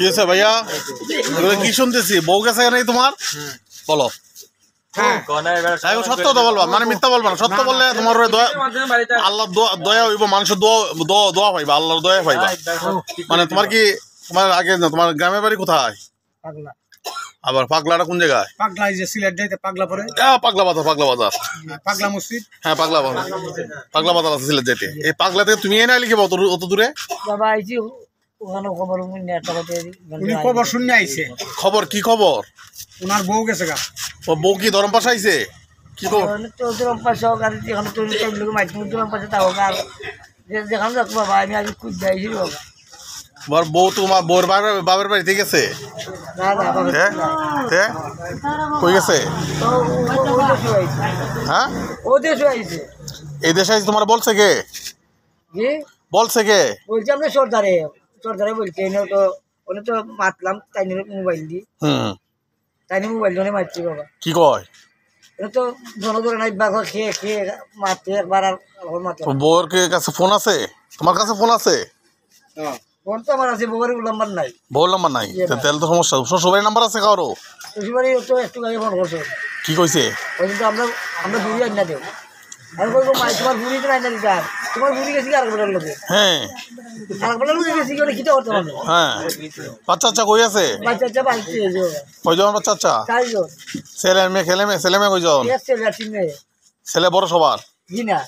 কি হয়েছে ভাইয়া? কি শুনতেছি? বউ গেছে নাই তোমার? বলো। সত্য কথা বলবা, মানে মিথ্যা বলবা না। সত্য বললে তোমার আল্লাহ দয়া হইব, মানুষের দোয়া পাইবা, আল্লাহর দয়া পাইবা। মানে তোমার কি তোমার আগে তোমার গ্রামের বাড়ি কোথায়? আবার পাগলাটা কোন জায়গায়? পাগলা যে সিলেট যাইতে পাগলা পরে পাগলা বাজার। পাগলা মসজিদ। হ্যাঁ পাগলা বাজার আছে সিলেট যাইতে। এই পাগলা থেকে তুমি এনে লিখে অত দূরে? বাবা আইছি ওখানে খবর উনি খবর শুনে আইছে। খবর কি খবর? ওনার বউ গেছে গা। ও বউ কি ধরম পাশে আইছে? কি খবর? তো ধরম পাশে আর যেখানে তো লোক মাইছে ধরম পাশে তাও আর যেখানে যাক বাবা আমি আজ খুঁজ যাইছি বাবা। তোমার বউ তোমার বউর বাবার বাড়িতে গেছে? না না বাবা কই গেছে? হ্যাঁ ও দেশে আইছে। এই দেশে আইছে তোমার বলছে কে? জি বলছে কে? বলছি আমরা সর্দারে বলছে এনে তো ওনে তো মাতলাম তাই মোবাইল দি। তাই মোবাইল দিয়ে মারছি বাবা। কি কয়? এটা তো জনগণ নাই বাঘ খেয়ে মারতে একবার আর মারতে। বউর কাছে ফোন আছে? তোমার কাছে ফোন আছে? ফোন তো আমার আছে, বউয়ের নাম্বার নাই। বউর নাম্বার নাই? তাহলে তো সমস্যা। শ্বশুরবাড়ির নাম্বার আছে কারো? শ্বশুরবাড়ি তো একটু আগে ফোন করছে। কি কইছে? ওই কিন্তু আমরা বুড়ি আইনা দেব। আমি বলবো মাই তোমার বুড়ি তো আইনা দিতে আর তোমার বুড়ি গেছি আর বেটার লোকে। হ্যাঁ আর বেটার লোকে গেছি কি কিটা করতে পারবে? হ্যাঁ বাচ্চা কই আছে? বাচ্চা বাড়িতে এসে কয়জন বাচ্চা? 4 জন। ছেলে মেয়ে কয়জন? ছেলে আর 3 মেয়ে। ছেলে বড় সবার? জি না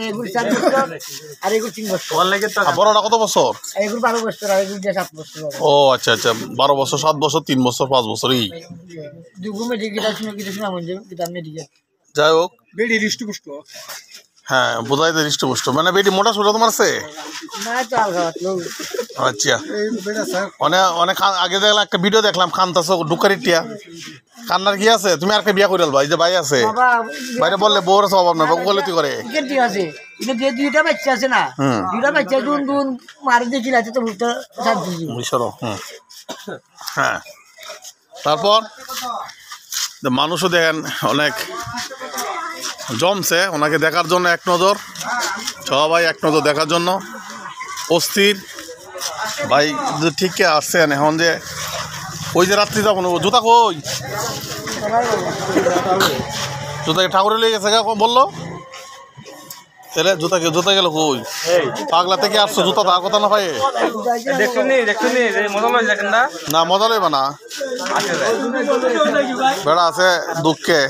এগুলো 4 বছর আর এগুলো 3 বছর। বড়টা কত বছর? এগুলো 12 বছর আর এগুলো 7 বছর। ও আচ্ছা 12 বছর, 7 বছর, 3 বছর, 5 বছর। এই দুগু মেডিকেল শুনে মন যাবে মেডিকেল। যাই হোক বেডি হৃষ্টপুষ্ট। হ্যাঁ বোঝাই তো হৃষ্টপুষ্ট। মানে বেটি মোটা সোটা তোমার আছে? না তো আলগা আচ্ছা অনেক আগে দেখলাম একটা ভিডিও দেখলাম, কান্তাছো ডুকারির টিয়া। কান্নার কি আছে? তুমি আর একটা বিয়া করে আলবা। এই যে ভাই আছে বাইরে বললে বউর স্বভাব না, বলে তুই করে আছে যে 2টা বাচ্চা আছে না, 2টা বাচ্চা দুন মারি দেখি আছে তো বুঝতে শান্তি। হ্যাঁ তারপর মানুষও দেখেন অনেক জমছে ওনাকে দেখার জন্য, এক নজর সবাই এক নজর দেখার জন্য অস্থির। ভাই ঠিক আসছেন এখন যে ওই যে রাত্রি যাবো না, জুতা কই? জুতাকে ঠাকুরে লেগে গেছে বললো। তাহলে জুতা গেল কই? পাগলা থেকে আসছো, জুতা তার কথা না ভাই? না মজা লইবা না, বেড়া আছে দুঃখে।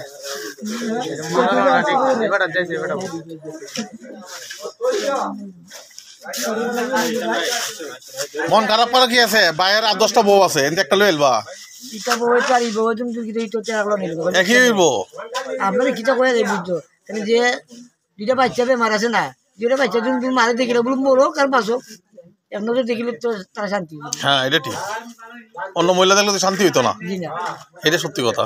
মন খারাপ করা কি আছে? বাইরের 8-10টা বউ আছে, এতে একটা লই এলবা। আপনাদের কিটা করে বুঝছো যে 2টা বাচ্চা বেমার আছে না, 2টা বাচ্চা তুমি মারে দেখিলে বলুন মরো কার পাশো এক নজর দেখিলে তো তারা শান্তি। হ্যাঁ এটা ঠিক, অন্য মহিলা দেখলে তো শান্তি হইতো না। জি না এটা সত্যি কথা।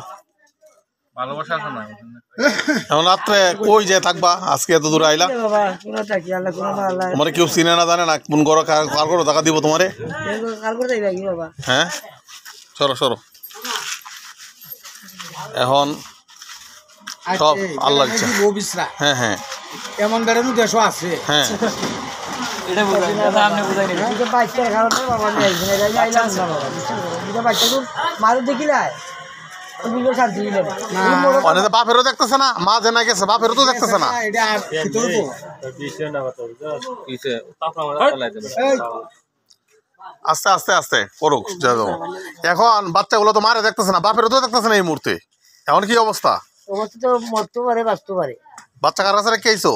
এখন রাত্রে কই যে থাকবা? আজকে এত দূরে আইলা, তোমার কেউ চিনে না জানে না, কোন ঘরে কার করে টাকা দিব তোমারে? হ্যাঁ সরো এখন সব আল্লাহ ইচ্ছা। হ্যাঁ এমন ধরনের দেশও আছে। হ্যাঁ বাপেরও দেখতেছে না, মা জেনা গেছে, বাপেরও তো দেখতেছে না। আস্তে আস্তে আস্তে করুক। এখন বাচ্চাগুলো তো মারে দেখতেছে না, বাপেরও তো দেখতেছে না এই মুহূর্তে। এখন কি অবস্থা? তো মরতে পারে বাঁচতে পারে। বাচ্চা কার কাছে রেখে আইছো?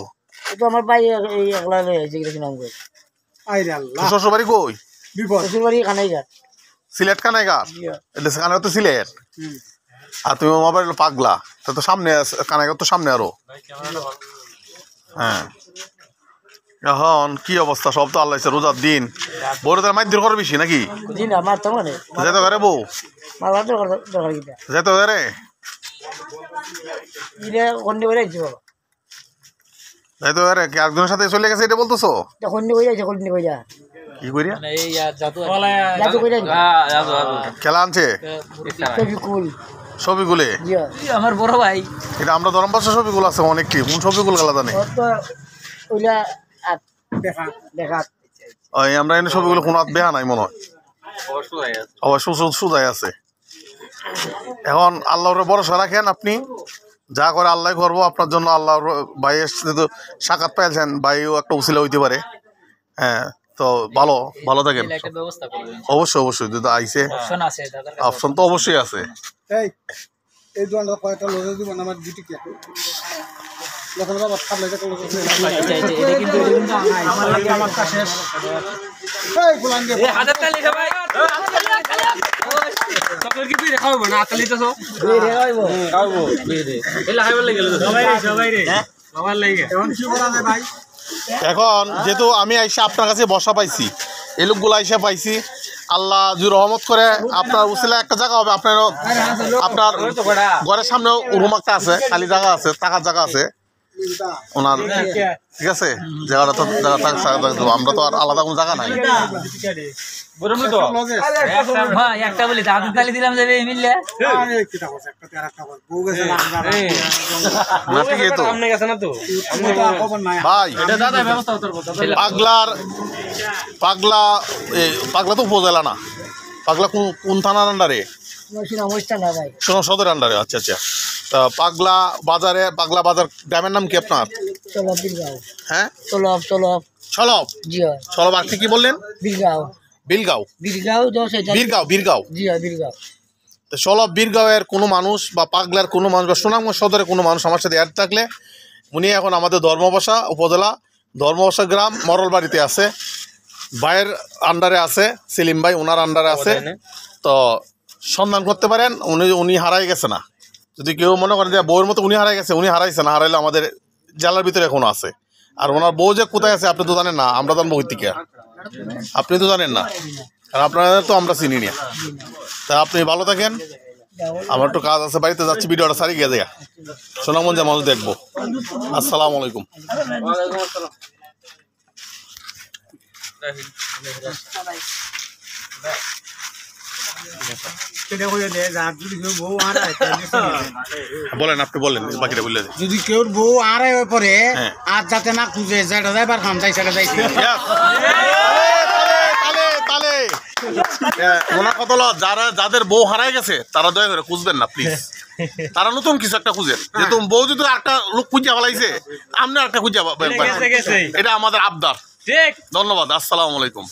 আমার ভাই শ্বশুর বাড়ি কই? শ্বশুর বাড়ি কানাইঘাট। সিলেট কানাইঘাট? কানাইঘাট তো সিলেট। আর তুমি মোবাইল পাগলা তো সামনে, কানাইঘাট তো সামনে আরো। হ্যাঁ এখন কি অবস্থা? সব তো আল্লাহ রোজার দিন, বড়দের মাইর করে বেশি নাকি? যেতে পারে বউ যেতে পারে। যাইতে পারে একজনের সাথে চলে গেছে এটা বলতেছো? কি করিয়া খেলা আনছে? ছবিগুলো আমার বড় ভাই, এটা আমরা ধরম পাশে ছবিগুলো আছে অনেকটি। কোন ছবিগুলো খেলা জানে? আমরা এনে ছবিগুলো কোনো বেহা নাই মনে হয়। অবশ্য সুজাই আছে। এখন আল্লাহর ভরসা রাখেন, আপনি যা করে আল্লাহ করবো আপনার জন্য। আল্লাহর ভাইয়ের সাথে সাক্ষাৎ পেয়েছেন, ভাইও একটা উসিলা হইতে পারে। হ্যাঁ, তো ভালো থাকেন। অবশ্যই যদি আইসে অপশন তো অবশ্যই আছে। এই দোকানটা কয়টা লোজে দিবেন আমার ডিউটি কে যখন বাবা খাবলে যে লোজে এটা কিন্তু আমার লাগে আমার কাছে শেষ এই গুলান দে এই হাজার তালি সবাই সকল কি বিরে খাবো না তালি তো বিরে খাবো বিরে এলা খাইবার লাগে সবাই রে বাবার লাগে এখন কি বলা যায় ভাই? এখন যেহেতু আমি আইসা আপনার কাছে বসা পাইছি, এই লোকগুলো আইসা পাইছি, আল্লাহ যদি রহমত করে আপনার উসিলা একটা জায়গা হবে। আপনার ঘরের সামনেও রুম একটা আছে, খালি জায়গা আছে, থাকার জায়গা আছে ওনার, ঠিক আছে? জায়গাটা তো আমরা তো আর আলাদা কোনো জায়গা নাই। একটা বলি আপনি তালি দিলাম যাবে মিললে ভাই পাগলা তো উপজেলা না, পাগলা কোন থানার আন্ডারে? সোনাম সদর আন্ডারে। আচ্ছা আচ্ছা। তা পাগলা বাজার গ্রামের নাম কি আপনার? হ্যাঁ, ছলব। আর কি বললেন? বীরগাঁওয়ের কোনো মানুষ বা পাগলার কোনো মানুষ বা সুনামগঞ্জ সদরের কোনো মানুষ আমার সাথে অ্যাড থাকলে, উনি এখন আমাদের ধর্মবাসা উপজেলা ধর্মবাসা গ্রাম মরলবাড়িতে আছে, ভাইয়ের আন্ডারে আছে, সেলিম ভাই ওনার আন্ডারে আছে। তো সন্ধান করতে পারেন, উনি হারাই গেছে না। যদি কেউ মনে করেন যে বউয়ের মতো উনি হারাই গেছে, উনি হারাইছে না, হারাইলে আমাদের জেলার ভিতরে এখনো আছে। আর ওনার বউ যে কোথায় আছে আপনি তো জানেন না, আমরা জানবো কই থেকে? আপনি তো জানেন না, আর আপনাদের তো আমরা চিনি না। তা আপনি ভালো থাকেন, আমার একটু কাজ আছে, বাড়িতে যাচ্ছি, ভিডিওটা সারি গিয়ে দেয়া সুনামগঞ্জে মানুষ দেখবো। আসসালামু আলাইকুম। বলেন, আপনি বলেন, বাকিটা বললে যদি কেউ বউ আড়াই পরে আর যাতে না খুঁজে যেটা যাইবার খাম যাই সেটা যাইছে ওনার কথা হলো, যাদের বউ হারাই গেছে তারা দয়া করে খুঁজবেন না প্লিজ। তারা নতুন কিছু একটা খুঁজেন, যেহেতু বউ যদি একটা লোক খুঁজে ফেলাইছে, আপনি একটা খুঁজে, এটা আমাদের আবদার। ধন্যবাদ। আসসালামু আলাইকুম।